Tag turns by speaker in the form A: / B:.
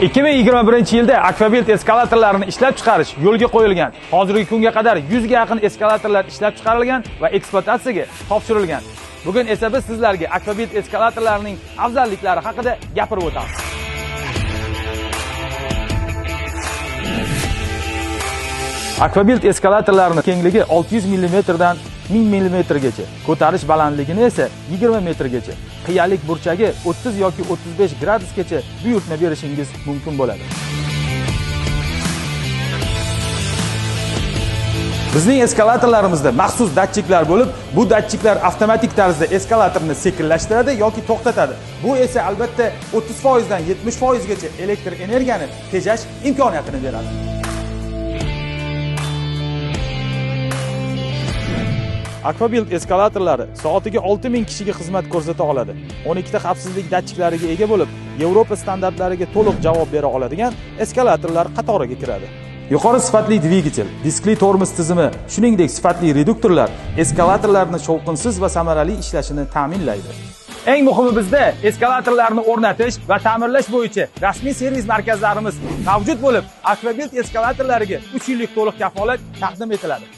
A: 2021-yilda Aquabuild eskalatorlarini ishlab chiqarish yo'lga qo'yilgan. Hozirgi kunga qadar 100 ga yaqin eskalatorlar ishlab chiqarilgan va ekspluatatsiyaga topshirilgan. Bugun esa biz sizlarga Aquabuild eskalatorlarining afzalliklari haqida gapirib o'tamiz. Aquabuild eskalatorlarining kengligi 600 mm dan 1000 mm gacha, ko'tarish balandligini esa 20 metrgacha, qiyalik burchagi 30 yoki 35 gradusgacha buyurtma berishingiz mumkin bo'ladi. Bizning eskalatorlarimizda maxsus datchiklar bo'lib, bu datchiklar avtomatik tarzda eskalatorni sekinlashtiradi yoki to'xtatadi. Bu esa albatta 30% dan 70% gacha elektr energiyani tejash imkoniyatini beradi. Aquabuild eskalatorlari soatiga 6000 kishiga xizmat ko'rsata oladi. 12 ta xavfsizlik datchiklariga ega bo'lib, Yevropa standartlariga to'liq javob bera oladigan eskalatorlar qatoriga kiradi. Yuqori sifatli dvigatel, diskli tormoz tizimi, shuningdek sifatli reduktorlar eskalatorlarning shovqinsiz va samarali ishlashini ta'minlaydi. Eng muhimi bizda eskalatorlarni o'rnatish va ta'mirlash bo'yicha rasmiy servis markazlarimiz mavjud bo'lib, Aquabuild eskalatorlariga 3 yillik to'liq kafolat taqdim etiladi.